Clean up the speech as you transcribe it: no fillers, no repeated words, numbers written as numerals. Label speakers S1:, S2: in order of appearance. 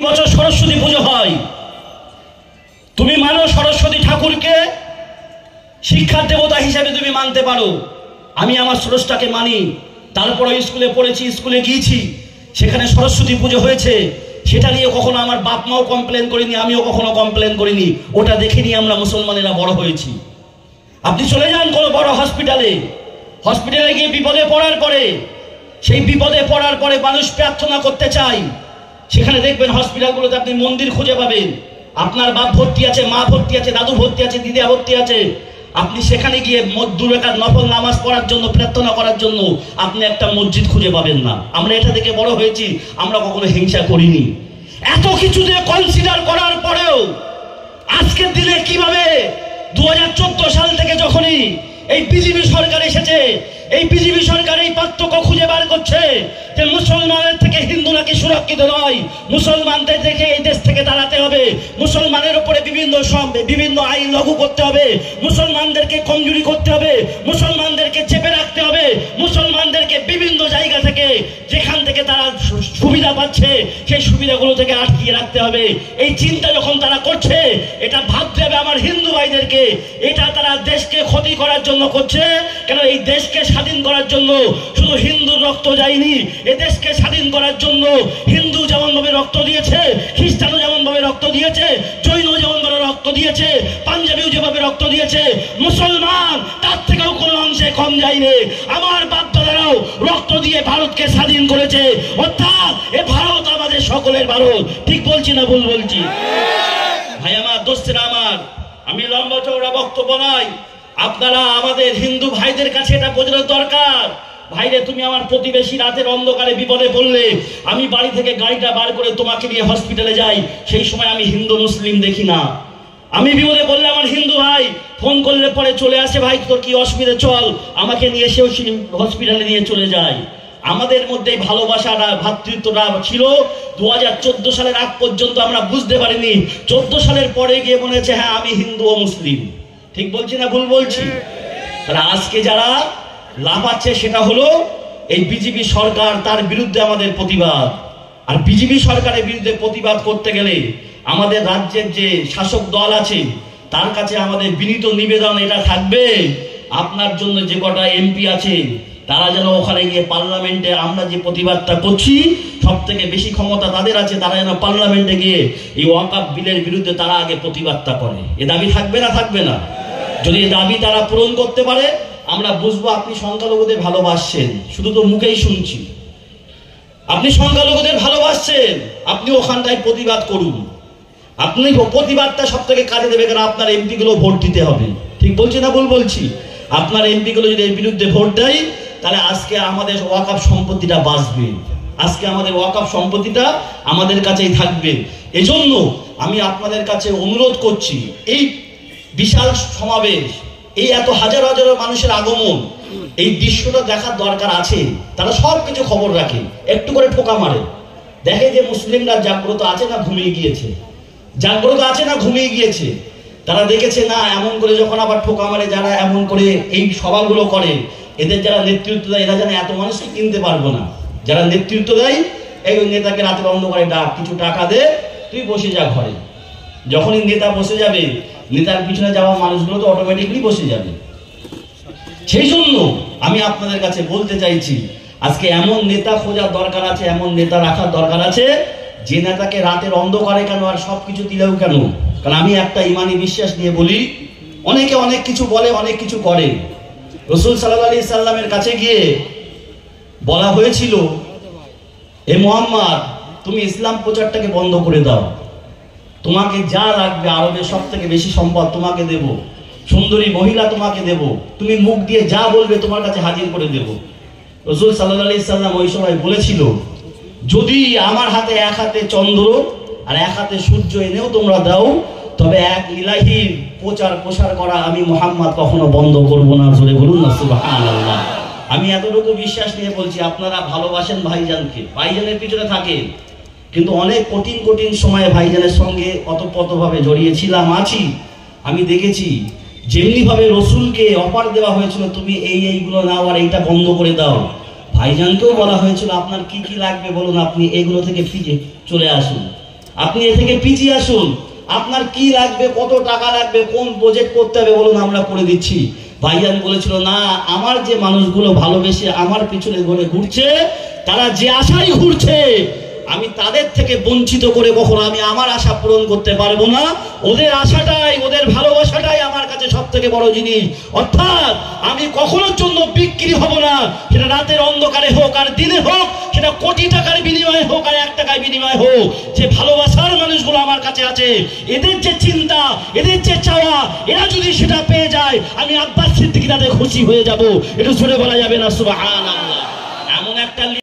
S1: বছর সরস্বতী পুজো হয়, তুমি মানো সরস্বতী ঠাকুরকে শিক্ষার দেবতা হিসেবে তুমি মানতে পারো, আমি আমার স্রষ্টাকে মানি। তারপরে স্কুলে পড়েছি, স্কুলে গিয়েছি, সেখানে সরস্বতী পুজো হয়েছে, সেটা নিয়ে কখনো আমার বাপ মাও কমপ্লেন করিনি, আমিও কখনো কমপ্লেন করিনি। ওটা দেখে নিয়ে আমরা মুসলমানেরা বড় হয়েছি। আপনি চলে যান কোনো বড় হসপিটালে, হসপিটালে গিয়ে বিপদে পড়ার পরে, সেই বিপদে পড়ার পরে মানুষ প্রার্থনা করতে চায়, সেখানে দেখবেন হসপিটালগুলোতে আপনি মন্দির খুঁজে পাবেন, আপনার বাপ ভর্তি আছে, মা ভর্তি আছে, দাদু ভর্তি আছে, দিদা ভর্তি আছে। আপনি সেখানে গিয়ে 2 রাকাত নফল নামাজ পড়ার জন্য, প্রার্থনা করার জন্য আপনি একটা মসজিদ খুঁজে পাবেন না। আমরা এটা থেকে বড় হয়েছি, আমরা কখনো হিংসা করিনি। এত কিছু দিয়ে কনসিডার করার পরেও আজকের দিনে কিভাবে 2014 সাল থেকে যখনই এই বিজেপি সরকার এসেছে, এই বিজেপি সরকার এই পার্থক্য খুঁজে বার করছে যে মুসলমানের থেকে হিন্দু নাকি সুরক্ষিত নয়, মুসলমানদের দেখে এই দেশ থেকে দাঁড়াতে হবে, মুসলমানের উপরে বিভিন্ন আইন লাগু করতে হবে, মুসলমানদেরকে কমজোরি করতে হবে, মুসলমানদেরকে চেপে রাখতে হবে, মুসলমানদেরকে বিভিন্ন জায়গা থেকে যেখান থেকে তারা সুবিধা পাচ্ছে সেই সুবিধাগুলো থেকে আটকিয়ে রাখতে হবে। এই চিন্তা যখন তারা করছে, এটা ভাবতে হবে আমার হিন্দু ভাইদেরকে, এটা তারা দেশকে ক্ষতি করার জন্য করছে। কেন এই দেশকে স্বাধীন করার জন্য শুধু হিন্দুর রক্ত যায়নি, এ দেশকে স্বাধীন করার জন্য হিন্দু যেমন ভাবে রক্ত দিয়েছে, খ্রিস্টানও যেমন ভাবে রক্ত দিয়েছে, জৈন যেমন ভাবে রক্ত দিয়েছে, পাঞ্জাবিও যেভাবে রক্ত দিয়েছে, মুসলমান তার থেকেও কোনো অংশে কম যায়নি। আমার বাপ দাদারাও রক্ত দিয়ে ভারতকে স্বাধীন করেছে, অর্থাৎ এ ভারত আমাদের সকলের ভারত। ঠিক বলছি না ভুল বলছি? ভাই আমার, দোস্তেরা আমার, আমি লম্বা চওড়া বক্তব্য নয়, আপনারা আমাদের হিন্দু ভাইদের কাছে এটা বোঝানোর দরকার। ভাইরে, তুমি আমার প্রতিবেশী, রাতের অন্ধকারে বিপদে পড়লে আমি বাড়ি থেকে গাড়িটা বার করে তোমাকে নিয়ে হসপিটালে যাই, সেই সময় আমি হিন্দু মুসলিম দেখি না। আমি বিপদে পড়লে আমার হিন্দু ভাই ফোন করলে পরে চলে আসে, ভাই তোর কি অসুবিধা, চল, আমাকে নিয়ে সেও হসপিটালে নিয়ে চলে যায়। আমাদের মধ্যে ভালোবাসাটা, ভ্রাতৃত্বটা ছিল 2014 সালের আগ পর্যন্ত আমরা বুঝতে পারিনি। 14 সালের পরে গিয়ে মনে হচ্ছে হ্যাঁ আমি হিন্দু ও মুসলিম। ঠিক বলছি না ভুল বলছি? তাহলে আজকে যারা লাফাচ্ছে সেটা হলো এই বিজেপি সরকার, তার বিরুদ্ধে আমাদের প্রতিবাদ। আর বিজেপি সরকারের বিরুদ্ধে প্রতিবাদ করতে গেলে আমাদের রাজ্যের যে শাসক দল আছে তার কাছে আমাদের বিনীত নিবেদন এটা থাকবে, আপনার জন্য যে কটা এমপি আছে তারা যেন ওখানে গিয়ে পার্লামেন্টে, আমরা যে প্রতিবাদটা করছি সব থেকে বেশি ক্ষমতা তাদের আছে, তারা যেন পার্লামেন্টে গিয়ে এই ওয়াকফ বিলের বিরুদ্ধে তারা আগে প্রতিবাদটা করে। এ দাবি থাকবে না থাকবে না? যদি এই দাবি তারা পূরণ করতে পারে আমরা বুঝবো আপনি সংখ্যালঘুদের ভালোবাসছেন, শুধু তো মুখেই শুনছি। আপনি সংখ্যালঘুদের ভালোবাসছেন, আপনি ওখানটায় প্রতিবাদ করুন। আপনি প্রতিবাদটা সব থেকে কাজে দেবে, কারণ আপনার এমপি গুলো ভোট দিতে হবে। ঠিক বলছি না ভুল বলছি? আপনার এমপি গুলো যদি এর বিরুদ্ধে ভোট দেয় তাহলে আজকে আমাদের ওয়াকফ সম্পত্তিটা বাঁচবে, আজকে আমাদের ওয়াকফ সম্পত্তিটা আমাদের কাছেই থাকবে। এজন্য আমি আপনাদের কাছে অনুরোধ করছি, এই বিশাল সমাবেশ, এই এত হাজার হাজার মানুষের আগমন, এই দৃশ্যটা দেখার দরকার আছে। তারা সব কিছু খবর রাখে, একটু করে ঠোকা মারে, দেখে যে মুসলিমরা জাগ্রত আছে না ঘুমিয়ে গিয়েছে, জাগ্রত আছে না ঘুমিয়ে গিয়েছে। তারা দেখেছে না এমন করে যখন আবার ঠোকা মারে, যারা এমন করে এই সভাগুলো করে, এদের যারা নেতৃত্ব দেয় এরা জানে এত মানুষকে কিনতে পারবো না। যারা নেতৃত্ব দেয় এই নেতাকে রাতের অন্ধকারে ডাক, কিছু টাকা দে, তুই বসে যা ঘরে। যখনই নেতা বসে যাবে, নেতার পিছনে যাওয়া মানুষগুলো তো অটোমেটিকলি বসে যাবে। সেই জন্য আমি আপনাদের কাছে বলতে চাইছি, আজকে এমন নেতা খোঁজার দরকার আছে, এমন নেতা রাখার দরকার আছে যে নেতাকে রাতের অন্ধকারে কেন আর সবকিছু দিলেও কেন। কারণ আমি একটা ইমানি বিশ্বাস নিয়ে বলি, অনেকে অনেক কিছু বলে, অনেক কিছু করে। রাসূল সাল্লাল্লাহু আলাইহি সাল্লামের কাছে গিয়ে বলা হয়েছিল, এ মুহাম্মদ, তুমি ইসলাম প্রচারটাকে বন্ধ করে দাও, তোমাকে যা লাগবে, আরবের সব থেকে বেশি সম্পদ তোমাকে দেব, সুন্দরী মহিলা তোমাকে দেব, তুমি মুখ দিয়ে যা বলবে তোমার কাছে হাজির করে দেব। রাসূল সাল্লাল্লাহু আলাইহি সাল্লাম ওই সময় বলেছিল, যদি আমার হাতে এক হাতে চন্দ্র আর এক হাতে সূর্য এনেও তোমরা দাও, তবে এক ইলাহির প্রচার প্রসার করা আমি মুহাম্মদ কখনো বন্ধ করব না। জোরে বলুন না সুবহানাল্লাহ। আমি এতটুকু বিশ্বাস নিয়ে বলছি, আপনারা ভালোবাসেন ভাইজানকে, ভাইজানের পিছনে থাকেন, কিন্তু অনেক কঠিন কঠিন সময়ে ভাইজানের সঙ্গে অতপ্রতভাবে জড়িয়েছিলাম, আছি। আমি দেখেছি যেমনি ভাবে রসুলকে অফার দেওয়া হয়েছিল, তুমি এইগুলো নাও আর এইটা বন্ধ করে দাও, ভাইজানকেও বলা হয়েছিল আপনার কি কি লাগবে বলুন, আপনি এগুলো থেকে ফিরে চলে আসুন। আপনি এ থেকে পিছিয়ে আসুন, আপনার কি লাগবে, কত টাকা লাগবে, কোন প্রজেক্ট করতে হবে বলুন, আমরা করে দিচ্ছি। ভাইজান বলেছিল না, আমার যে মানুষগুলো ভালোবেসে আমার পিছনে ঘুরছে, তারা যে আশাই ঘুরছে, আমি তাদের থেকে বঞ্চিত করে কখনো আমি আমার আশা পূরণ করতে পারবো না। ওদের আশাটাই, ওদের ভালোবাসাটাই আমার কাছে সব থেকে বড় জিনিস। অর্থাৎ আমি কখনোর জন্য বিক্রি হব না, সেটা রাতের অন্ধকারে হোক আর দিনে হোক, সেটা কোটি টাকার বিনিময়ে হোক আর 1 টাকার বিনিময়ে হোক। যে ভালোবাসার মানুষগুলো আমার কাছে আছে, এদের যে চিন্তা, এদের যে চাওয়া, এরা যদি সেটা পেয়ে যায়, আমি আব্বাস সিদ্দিকী তাতে খুশি হয়ে যাব। এটা জোরে বলা যাবে না সুবহানাল্লাহ। এমন একটা